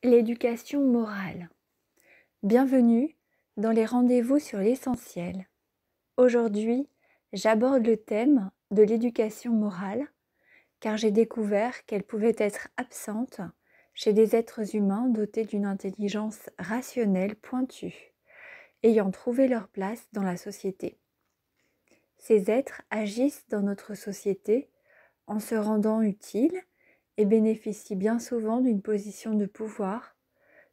L'éducation morale. Bienvenue dans les rendez-vous sur l'essentiel. Aujourd'hui, j'aborde le thème de l'éducation morale car j'ai découvert qu'elle pouvait être absente chez des êtres humains dotés d'une intelligence rationnelle pointue, ayant trouvé leur place dans la société. Ces êtres agissent dans notre société en se rendant utiles et bénéficient bien souvent d'une position de pouvoir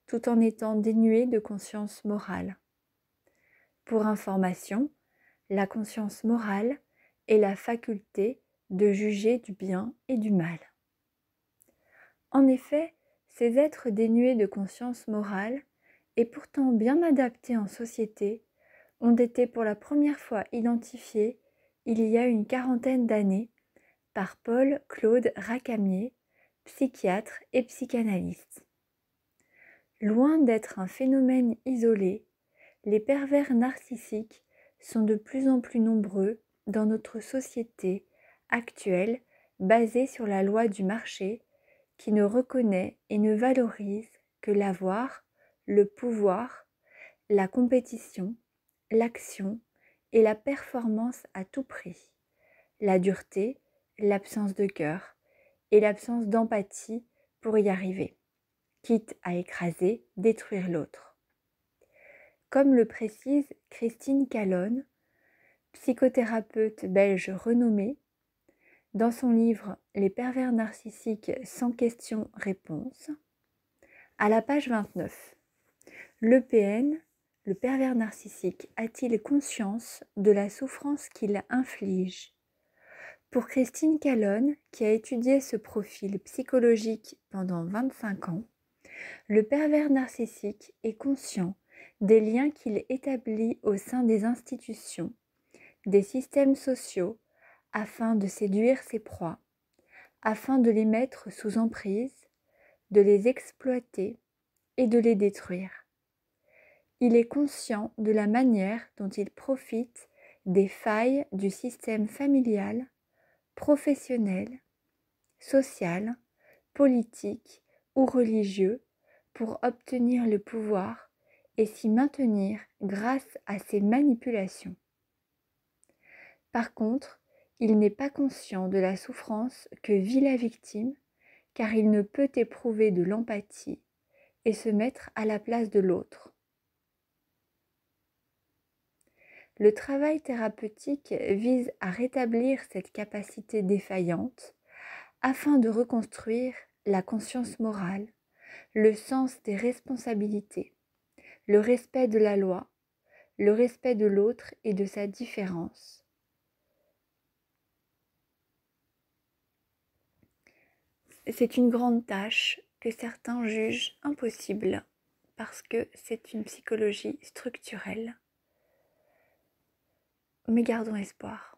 tout en étant dénués de conscience morale. Pour information, la conscience morale est la faculté de juger du bien et du mal. En effet, ces êtres dénués de conscience morale et pourtant bien adaptés en société ont été pour la première fois identifiés il y a une quarantaine d'années par Paul-Claude Racamier, psychiatre et psychanalyste. Loin d'être un phénomène isolé, les pervers narcissiques sont de plus en plus nombreux dans notre société actuelle basée sur la loi du marché qui ne reconnaît et ne valorise que l'avoir, le pouvoir, la compétition, l'action et la performance à tout prix, la dureté, l'absence de cœur et l'absence d'empathie pour y arriver, quitte à écraser, détruire l'autre. Comme le précise Christine Calonne, psychothérapeute belge renommée, dans son livre Les pervers narcissiques sans question-réponse, à la page 29. L'EPN, le pervers narcissique, a-t-il conscience de la souffrance qu'il inflige ? Pour Christine Calonne, qui a étudié ce profil psychologique pendant 25 ans, le pervers narcissique est conscient des liens qu'il établit au sein des institutions, des systèmes sociaux, afin de séduire ses proies, afin de les mettre sous emprise, de les exploiter et de les détruire. Il est conscient de la manière dont il profite des failles du système familial, professionnel, social, politique ou religieux pour obtenir le pouvoir et s'y maintenir grâce à ces manipulations. Par contre, il n'est pas conscient de la souffrance que vit la victime car il ne peut éprouver de l'empathie et se mettre à la place de l'autre. Le travail thérapeutique vise à rétablir cette capacité défaillante afin de reconstruire la conscience morale, le sens des responsabilités, le respect de la loi, le respect de l'autre et de sa différence. C'est une grande tâche que certains jugent impossible parce que c'est une psychologie structurelle. Mais gardons espoir.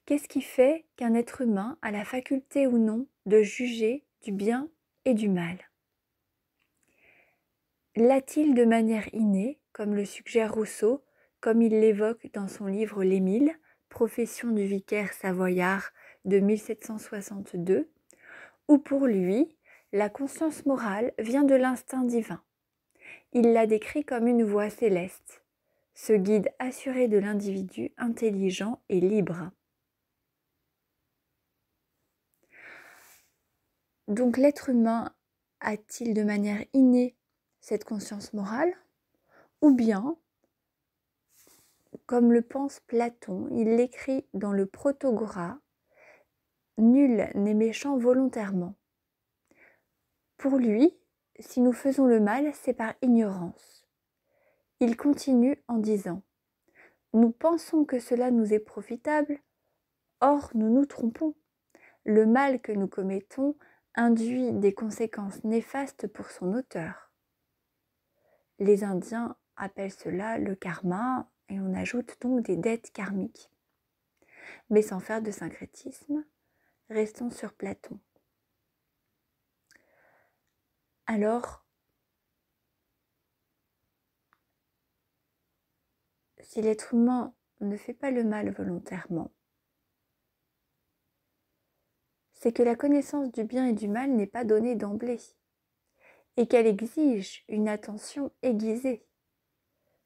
Qu'est-ce qui fait qu'un être humain a la faculté ou non de juger du bien et du mal ? L'a-t-il de manière innée, comme le suggère Rousseau, comme il l'évoque dans son livre L'Émile, Profession du vicaire savoyard de 1762, ou pour lui, la conscience morale vient de l'instinct divin. Il l'a décrit comme une voix céleste, ce guide assuré de l'individu intelligent et libre. Donc l'être humain a-t-il de manière innée cette conscience morale ? Ou bien, comme le pense Platon, il l'écrit dans le Protagora, nul n'est méchant volontairement. Pour lui, si nous faisons le mal, c'est par ignorance. Il continue en disant « Nous pensons que cela nous est profitable, or nous nous trompons. Le mal que nous commettons induit des conséquences néfastes pour son auteur. » Les Indiens appellent cela le karma et on ajoute donc des dettes karmiques. Mais sans faire de syncrétisme, restons sur Platon. Alors, si l'être humain ne fait pas le mal volontairement, c'est que la connaissance du bien et du mal n'est pas donnée d'emblée, et qu'elle exige une attention aiguisée.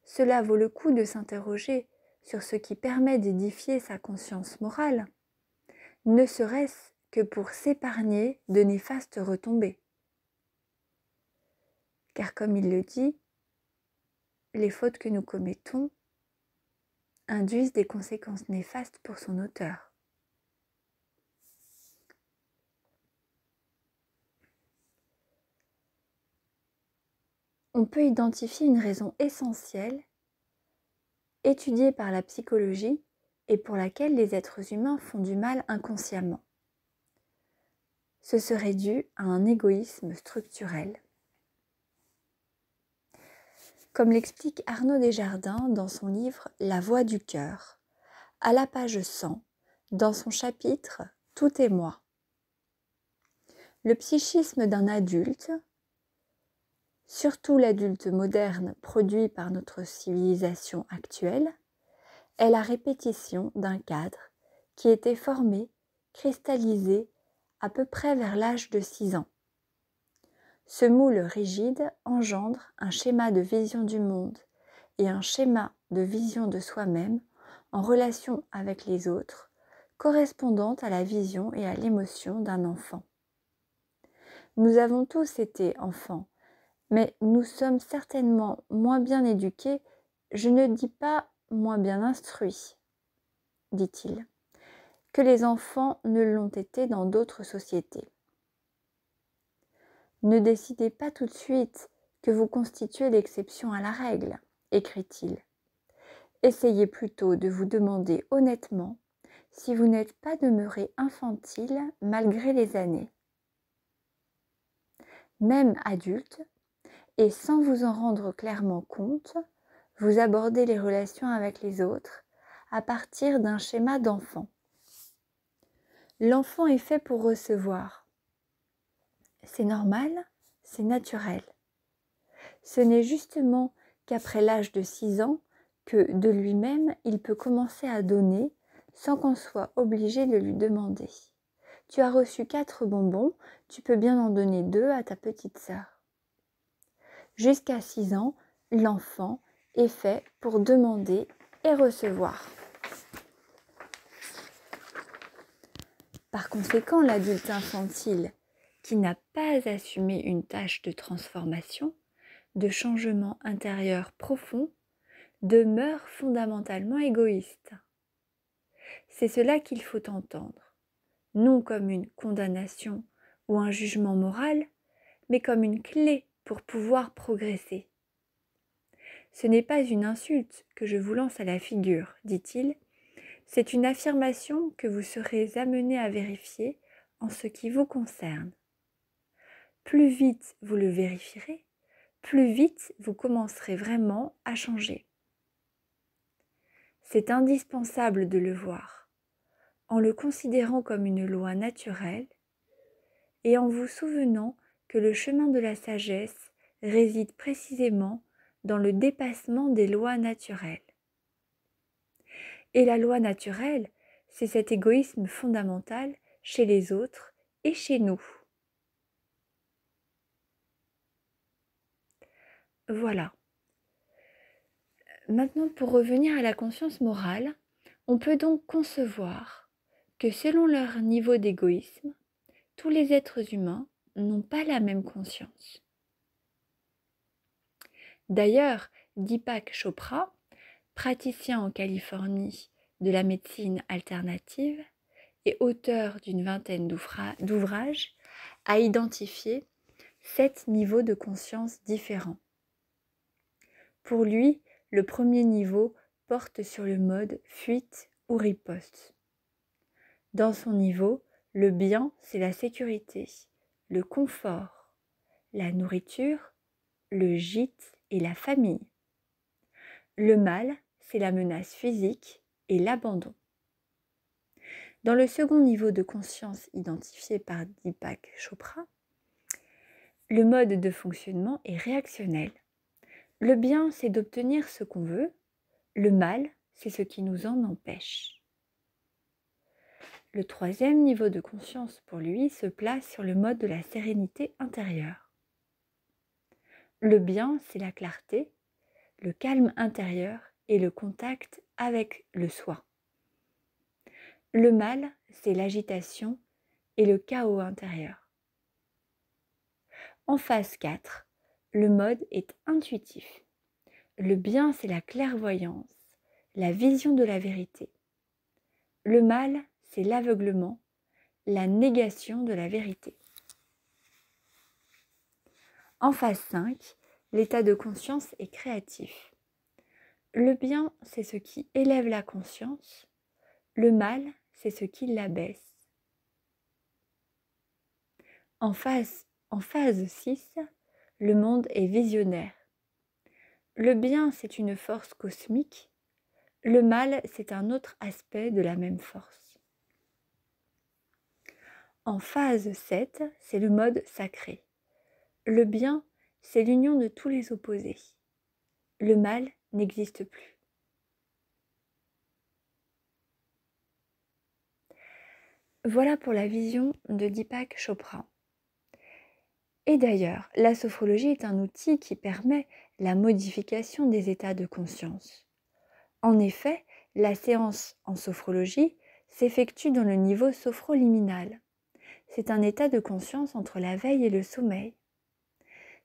Cela vaut le coup de s'interroger sur ce qui permet d'édifier sa conscience morale, ne serait-ce que pour s'épargner de néfastes retombées. Car comme il le dit, les fautes que nous commettons induisent des conséquences néfastes pour son auteur. On peut identifier une raison essentielle, étudiée par la psychologie et pour laquelle les êtres humains font du mal inconsciemment. Ce serait dû à un égoïsme structurel. Comme l'explique Arnaud Desjardins dans son livre « La voix du cœur », à la page 100, dans son chapitre « Tout est moi ». Le psychisme d'un adulte, surtout l'adulte moderne produit par notre civilisation actuelle, est la répétition d'un cadre qui était formé, cristallisé à peu près vers l'âge de 6 ans. Ce moule rigide engendre un schéma de vision du monde et un schéma de vision de soi-même en relation avec les autres, correspondant à la vision et à l'émotion d'un enfant. Nous avons tous été enfants, mais nous sommes certainement moins bien éduqués, je ne dis pas moins bien instruits, dit-il, que les enfants ne l'ont été dans d'autres sociétés. Ne décidez pas tout de suite que vous constituez l'exception à la règle, écrit-il. Essayez plutôt de vous demander honnêtement si vous n'êtes pas demeuré infantile malgré les années. Même adulte, et sans vous en rendre clairement compte, vous abordez les relations avec les autres à partir d'un schéma d'enfant. L'enfant est fait pour recevoir. C'est normal, c'est naturel. Ce n'est justement qu'après l'âge de 6 ans que de lui-même il peut commencer à donner sans qu'on soit obligé de lui demander. Tu as reçu 4 bonbons, tu peux bien en donner 2 à ta petite sœur. Jusqu'à 6 ans, l'enfant est fait pour demander et recevoir. Par conséquent, l'adulte infantile qui n'a pas assumé une tâche de transformation, de changement intérieur profond, demeure fondamentalement égoïste. C'est cela qu'il faut entendre, non comme une condamnation ou un jugement moral, mais comme une clé pour pouvoir progresser. Ce n'est pas une insulte que je vous lance à la figure, dit-il, c'est une affirmation que vous serez amené à vérifier en ce qui vous concerne. Plus vite vous le vérifierez, plus vite vous commencerez vraiment à changer. C'est indispensable de le voir, en le considérant comme une loi naturelle et en vous souvenant que le chemin de la sagesse réside précisément dans le dépassement des lois naturelles. Et la loi naturelle, c'est cet égoïsme fondamental chez les autres et chez nous. Voilà. Maintenant, pour revenir à la conscience morale, on peut donc concevoir que selon leur niveau d'égoïsme, tous les êtres humains n'ont pas la même conscience. D'ailleurs, Deepak Chopra, praticien en Californie de la médecine alternative et auteur d'une vingtaine d'ouvrages, a identifié 7 niveaux de conscience différents. Pour lui, le premier niveau porte sur le mode fuite ou riposte. Dans son niveau, le bien, c'est la sécurité, le confort, la nourriture, le gîte et la famille. Le mal, c'est la menace physique et l'abandon. Dans le second niveau de conscience identifié par Deepak Chopra, le mode de fonctionnement est réactionnel. Le bien, c'est d'obtenir ce qu'on veut. Le mal, c'est ce qui nous en empêche. Le troisième niveau de conscience pour lui se place sur le mode de la sérénité intérieure. Le bien, c'est la clarté, le calme intérieur et le contact avec le soi. Le mal, c'est l'agitation et le chaos intérieur. En phase 4, le mode est intuitif. Le bien, c'est la clairvoyance, la vision de la vérité. Le mal, c'est l'aveuglement, la négation de la vérité. En phase 5, l'état de conscience est créatif. Le bien, c'est ce qui élève la conscience. Le mal, c'est ce qui l'abaisse. En phase 6, le monde est visionnaire. Le bien, c'est une force cosmique. Le mal, c'est un autre aspect de la même force. En phase 7, c'est le mode sacré. Le bien, c'est l'union de tous les opposés. Le mal n'existe plus. Voilà pour la vision de Deepak Chopra. Et d'ailleurs, la sophrologie est un outil qui permet la modification des états de conscience. En effet, la séance en sophrologie s'effectue dans le niveau sophroliminal. C'est un état de conscience entre la veille et le sommeil.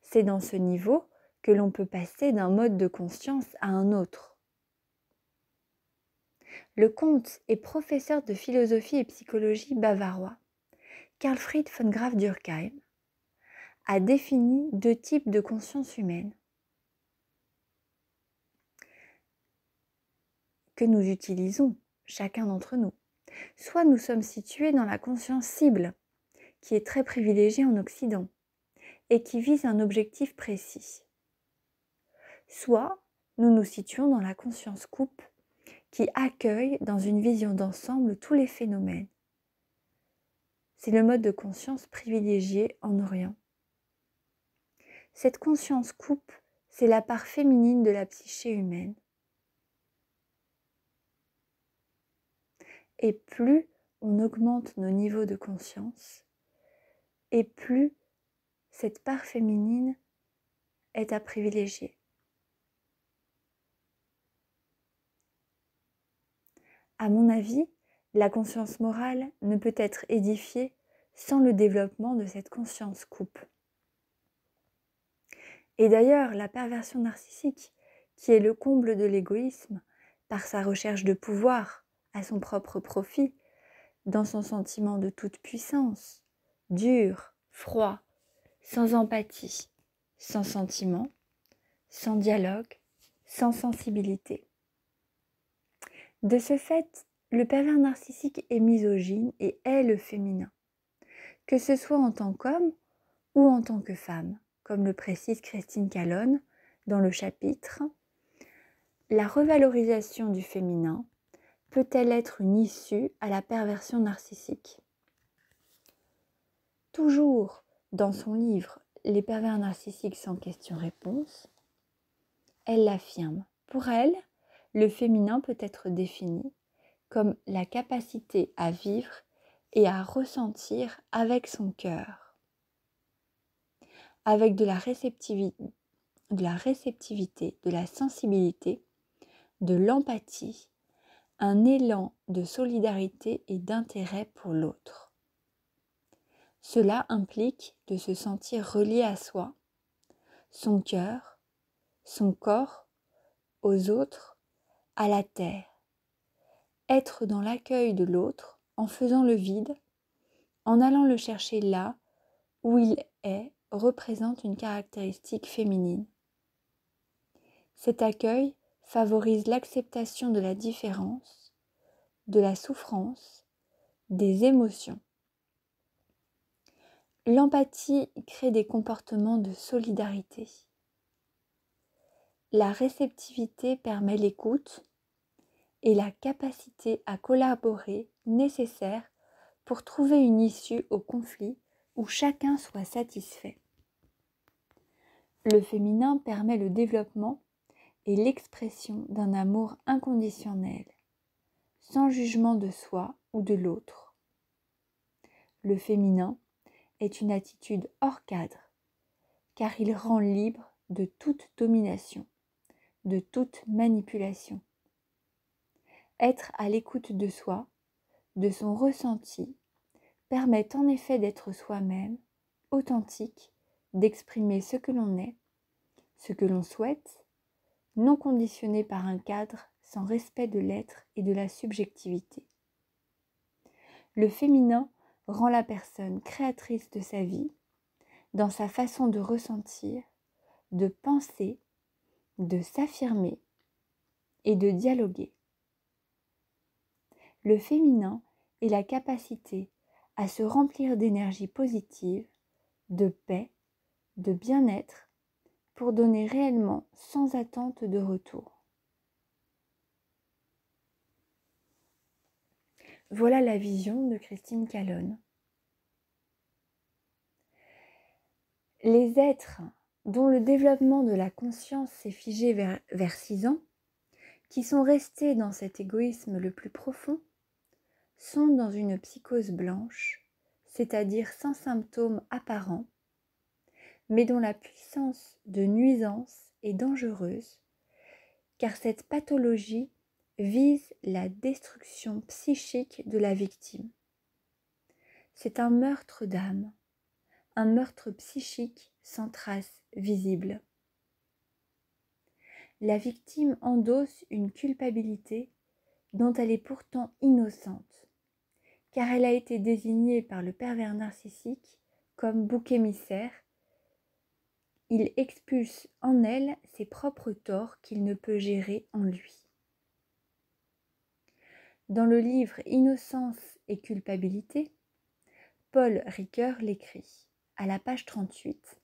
C'est dans ce niveau que l'on peut passer d'un mode de conscience à un autre. Le comte et professeur de philosophie et psychologie bavarois, Carl Fried von Graf Durkheim, a défini 2 types de conscience humaine que nous utilisons, chacun d'entre nous. Soit nous sommes situés dans la conscience cible, qui est très privilégiée en Occident, et qui vise un objectif précis. Soit nous nous situons dans la conscience coupe, qui accueille dans une vision d'ensemble tous les phénomènes. C'est le mode de conscience privilégié en Orient. Cette conscience coupe, c'est la part féminine de la psyché humaine. Et plus on augmente nos niveaux de conscience, et plus cette part féminine est à privilégier. À mon avis, la conscience morale ne peut être édifiée sans le développement de cette conscience coupe. Et d'ailleurs, la perversion narcissique, qui est le comble de l'égoïsme, par sa recherche de pouvoir à son propre profit, dans son sentiment de toute puissance, dur, froid, sans empathie, sans sentiment, sans dialogue, sans sensibilité. De ce fait, le pervers narcissique est misogyne et hait le féminin, que ce soit en tant qu'homme ou en tant que femme, comme le précise Christine Calonne dans le chapitre « La revalorisation du féminin peut-elle être une issue à la perversion narcissique ?» Toujours dans son livre « Les pervers narcissiques sans question-réponse », elle l'affirme. Pour elle, le féminin peut être défini comme la capacité à vivre et à ressentir avec son cœur, avec de la réceptivité, de la sensibilité, de l'empathie, un élan de solidarité et d'intérêt pour l'autre. Cela implique de se sentir relié à soi, son cœur, son corps, aux autres, à la terre. Être dans l'accueil de l'autre en faisant le vide, en allant le chercher là où il est, représente une caractéristique féminine. Cet accueil favorise l'acceptation de la différence, de la souffrance, des émotions. L'empathie crée des comportements de solidarité. La réceptivité permet l'écoute et la capacité à collaborer nécessaire pour trouver une issue au conflit où chacun soit satisfait. Le féminin permet le développement et l'expression d'un amour inconditionnel, sans jugement de soi ou de l'autre. le féminin, est une attitude hors cadre, car il rend libre de toute domination, de toute manipulation. Être à l'écoute de soi, de son ressenti, permet en effet d'être soi-même, authentique, d'exprimer ce que l'on est, ce que l'on souhaite, non conditionné par un cadre sans respect de l'être et de la subjectivité. Le féminin rend la personne créatrice de sa vie, dans sa façon de ressentir, de penser, de s'affirmer et de dialoguer. Le féminin est la capacité à se remplir d'énergie positive, de paix, de bien-être, pour donner réellement sans attente de retour. Voilà la vision de Christine Calonne. Les êtres dont le développement de la conscience s'est figé vers 6 ans, qui sont restés dans cet égoïsme le plus profond, sont dans une psychose blanche, c'est-à-dire sans symptômes apparents, mais dont la puissance de nuisance est dangereuse, car cette pathologie vise la destruction psychique de la victime. C'est un meurtre d'âme, un meurtre psychique sans trace visible. La victime endosse une culpabilité dont elle est pourtant innocente, car elle a été désignée par le pervers narcissique comme bouc émissaire. Il expulse en elle ses propres torts qu'il ne peut gérer en lui. Dans le livre Innocence et culpabilité, Paul Ricoeur l'écrit, à la page 38.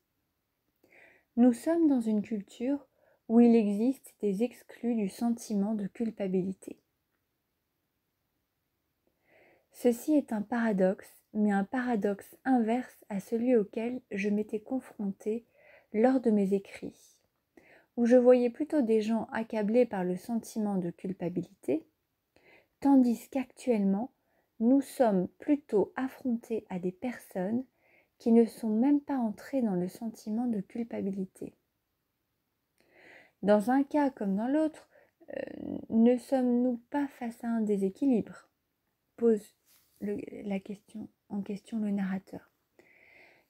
Nous sommes dans une culture où il existe des exclus du sentiment de culpabilité. Ceci est un paradoxe, mais un paradoxe inverse à celui auquel je m'étais confrontée lors de mes écrits, où je voyais plutôt des gens accablés par le sentiment de culpabilité, tandis qu'actuellement, nous sommes plutôt affrontés à des personnes qui ne sont même pas entrées dans le sentiment de culpabilité. Dans un cas comme dans l'autre, ne sommes-nous pas face à un déséquilibre ? Pose la question en question le narrateur.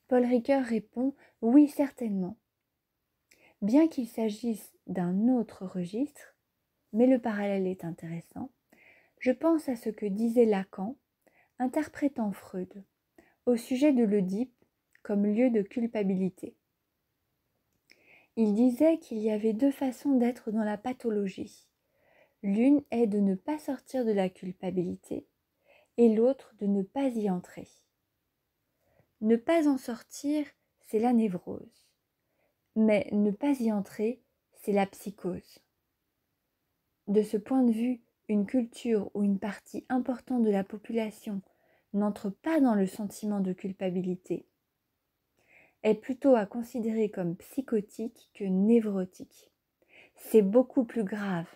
Paul Ricoeur répond « Oui, certainement. Bien qu'il s'agisse d'un autre registre, mais le parallèle est intéressant, je pense à ce que disait Lacan, interprétant Freud, au sujet de l'Oedipe comme lieu de culpabilité. Il disait qu'il y avait 2 façons d'être dans la pathologie. L'une est de ne pas sortir de la culpabilité et l'autre de ne pas y entrer. Ne pas en sortir, c'est la névrose, mais ne pas y entrer, c'est la psychose. De ce point de vue, une culture où une partie importante de la population n'entre pas dans le sentiment de culpabilité est plutôt à considérer comme psychotique que névrotique. C'est beaucoup plus grave.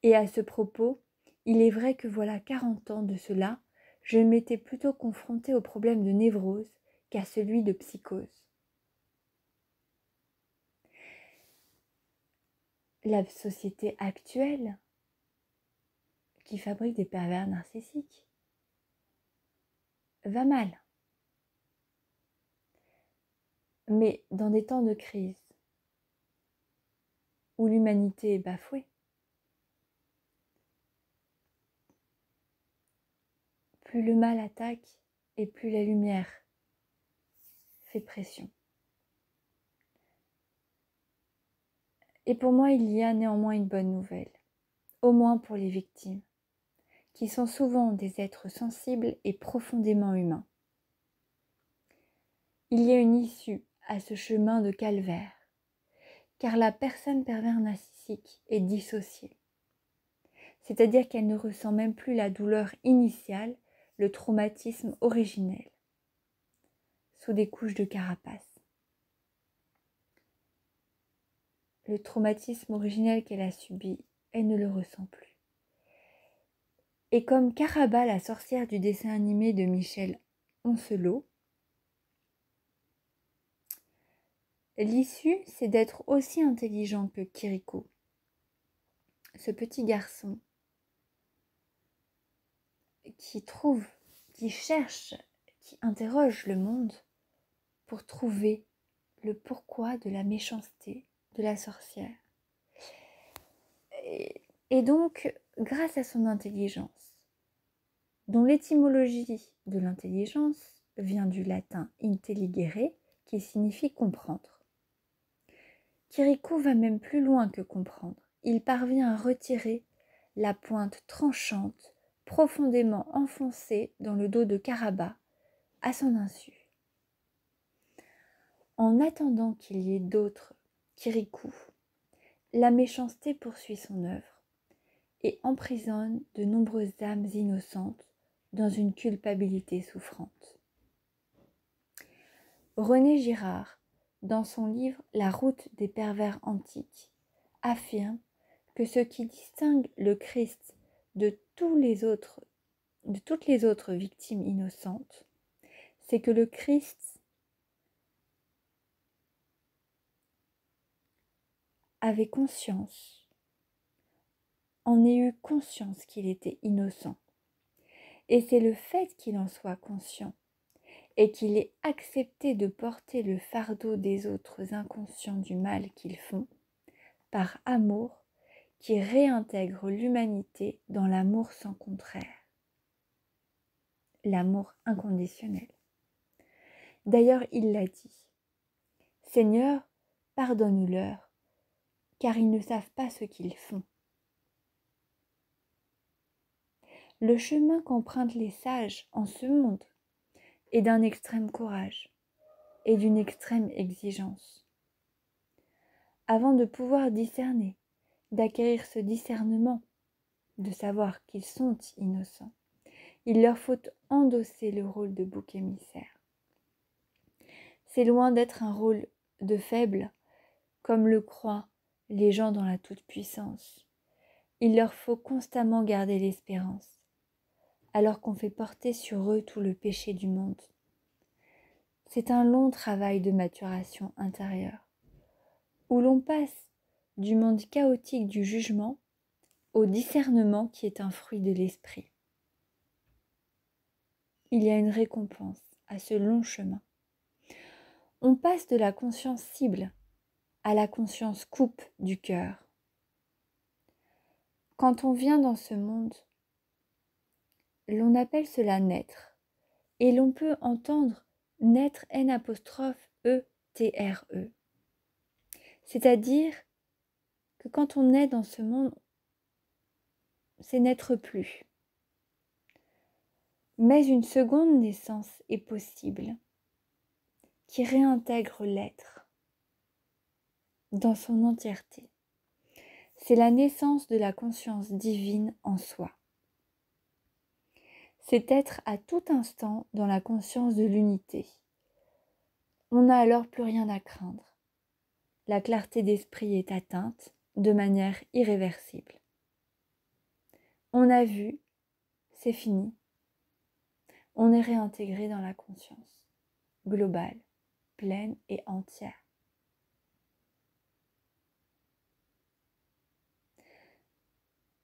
Et à ce propos, il est vrai que voilà 40 ans de cela, je m'étais plutôt confrontée au problème de névrose qu'à celui de psychose. La société actuelle, qui fabrique des pervers narcissiques, va mal. Mais dans des temps de crise, où l'humanité est bafouée, plus le mal attaque et plus la lumière fait pression. Et pour moi, il y a néanmoins une bonne nouvelle, au moins pour les victimes, qui sont souvent des êtres sensibles et profondément humains. Il y a une issue à ce chemin de calvaire, car la personne pervers narcissique est dissociée. C'est-à-dire qu'elle ne ressent même plus la douleur initiale, le traumatisme originel, sous des couches de carapace. Le traumatisme originel qu'elle a subi, elle ne le ressent plus. Et comme Caraba, la sorcière du dessin animé de Michel Oncelot. L'issue, c'est d'être aussi intelligent que Kirikou, ce petit garçon qui trouve, qui cherche, qui interroge le monde pour trouver le pourquoi de la méchanceté de la sorcière. Et donc, grâce à son intelligence, dont l'étymologie de l'intelligence vient du latin intelligere, qui signifie comprendre. Kirikou va même plus loin que comprendre. Il parvient à retirer la pointe tranchante, profondément enfoncée dans le dos de Karaba, à son insu. En attendant qu'il y ait d'autres Kirikou, la méchanceté poursuit son œuvre et emprisonne de nombreuses âmes innocentes dans une culpabilité souffrante. René Girard, dans son livre La route des pervers antiques, affirme que ce qui distingue le Christ de toutes les autres victimes innocentes, c'est que le Christ avait conscience, en ait eu conscience qu'il était innocent. Et c'est le fait qu'il en soit conscient et qu'il ait accepté de porter le fardeau des autres inconscients du mal qu'ils font, par amour, qui réintègre l'humanité dans l'amour sans contraire, l'amour inconditionnel. D'ailleurs, il l'a dit, « Seigneur, pardonne-leur, car ils ne savent pas ce qu'ils font. » Le chemin qu'empruntent les sages en ce monde est d'un extrême courage et d'une extrême exigence. Avant de pouvoir discerner, d'acquérir ce discernement, de savoir qu'ils sont innocents, il leur faut endosser le rôle de bouc émissaire. C'est loin d'être un rôle de faible, comme le croient les gens dans la toute-puissance. Il leur faut constamment garder l'espérance, alors qu'on fait porter sur eux tout le péché du monde. C'est un long travail de maturation intérieure, où l'on passe du monde chaotique du jugement au discernement qui est un fruit de l'esprit. Il y a une récompense à ce long chemin. On passe de la conscience cible à la conscience coupe du cœur. Quand on vient dans ce monde, l'on appelle cela naître, et l'on peut entendre naître N'-E-T-R-E. C'est-à-dire que quand on est dans ce monde, c'est n'être plus. Mais une seconde naissance est possible, qui réintègre l'être dans son entièreté. C'est la naissance de la conscience divine en soi. C'est être à tout instant dans la conscience de l'unité. On n'a alors plus rien à craindre. La clarté d'esprit est atteinte de manière irréversible. On a vu, c'est fini. On est réintégré dans la conscience globale, pleine et entière.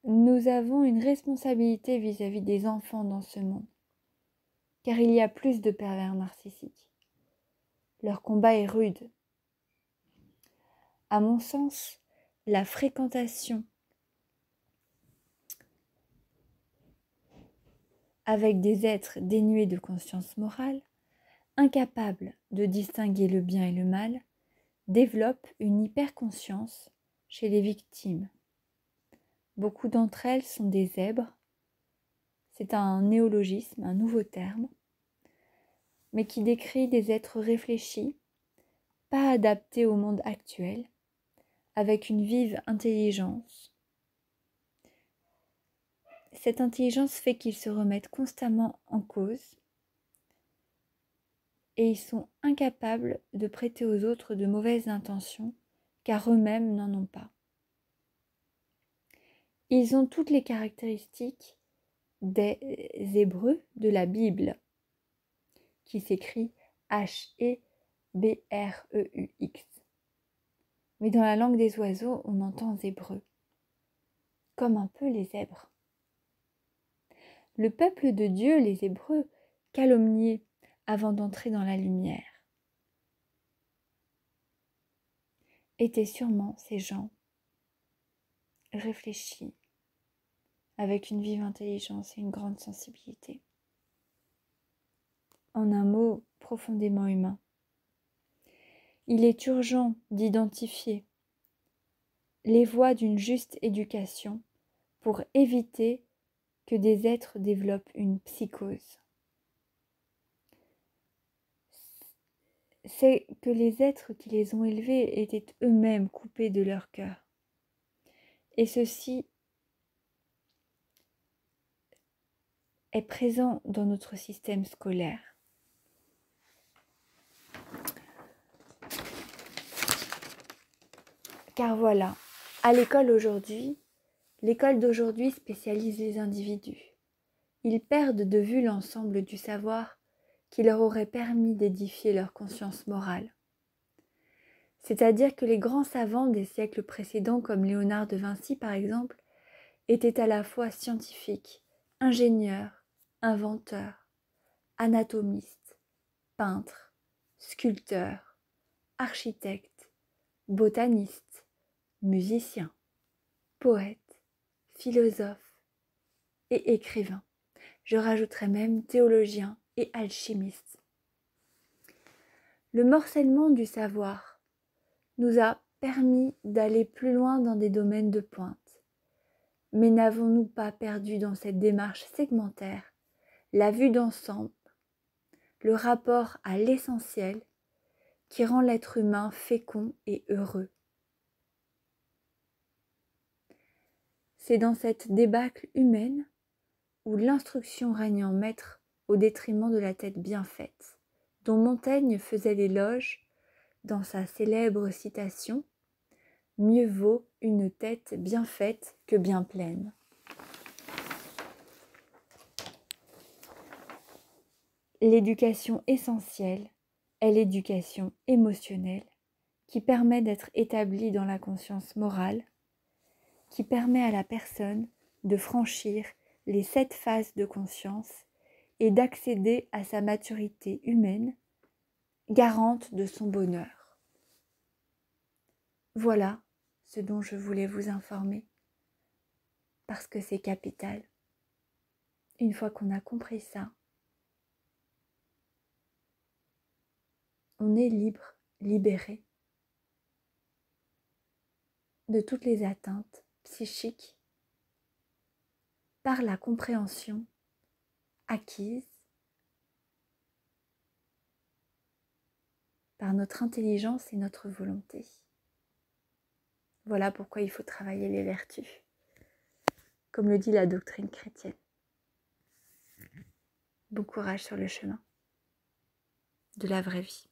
Nous avons une responsabilité vis-à-vis des enfants dans ce monde, car il y a plus de pervers narcissiques. Leur combat est rude. À mon sens, la fréquentation avec des êtres dénués de conscience morale, incapables de distinguer le bien et le mal, développe une hyperconscience chez les victimes. Beaucoup d'entre elles sont des zèbres. C'est un néologisme, un nouveau terme, mais qui décrit des êtres réfléchis, pas adaptés au monde actuel, avec une vive intelligence. Cette intelligence fait qu'ils se remettent constamment en cause et ils sont incapables de prêter aux autres de mauvaises intentions, car eux-mêmes n'en ont pas. Ils ont toutes les caractéristiques des Hébreux de la Bible, qui s'écrit Hebreux. Mais dans la langue des oiseaux, on entend zébreux, comme un peu les zèbres. Le peuple de Dieu, les Hébreux, calomniés avant d'entrer dans la lumière, étaient sûrement ces gens réfléchis, avec une vive intelligence et une grande sensibilité. En un mot, profondément humain. Il est urgent d'identifier les voies d'une juste éducation pour éviter que des êtres développent une psychose. C'est que les êtres qui les ont élevés étaient eux-mêmes coupés de leur cœur. Et ceci est présent dans notre système scolaire. Car voilà, à l'école d'aujourd'hui spécialise les individus. Ils perdent de vue l'ensemble du savoir qui leur aurait permis d'édifier leur conscience morale. C'est-à-dire que les grands savants des siècles précédents, comme Léonard de Vinci par exemple, étaient à la fois scientifiques, ingénieurs, inventeurs, anatomistes, peintres, sculpteurs, architectes, botanistes, musiciens, poètes, philosophes et écrivains. Je rajouterai même théologiens et alchimistes. Le morcellement du savoir nous a permis d'aller plus loin dans des domaines de pointe. Mais n'avons-nous pas perdu dans cette démarche segmentaire la vue d'ensemble, le rapport à l'essentiel qui rend l'être humain fécond et heureux? C'est dans cette débâcle humaine où l'instruction règne en maître au détriment de la tête bien faite, dont Montaigne faisait l'éloge dans sa célèbre citation « Mieux vaut une tête bien faite que bien pleine ». L'éducation essentielle est l'éducation émotionnelle qui permet d'être établie dans la conscience morale, qui permet à la personne de franchir les 7 phases de conscience et d'accéder à sa maturité humaine, garante de son bonheur. Voilà ce dont je voulais vous informer, parce que c'est capital. Une fois qu'on a compris ça, on est libre, libéré de toutes les atteintes psychiques par la compréhension acquise par notre intelligence et notre volonté. Voilà pourquoi il faut travailler les vertus, comme le dit la doctrine chrétienne. Bon courage sur le chemin de la vraie vie.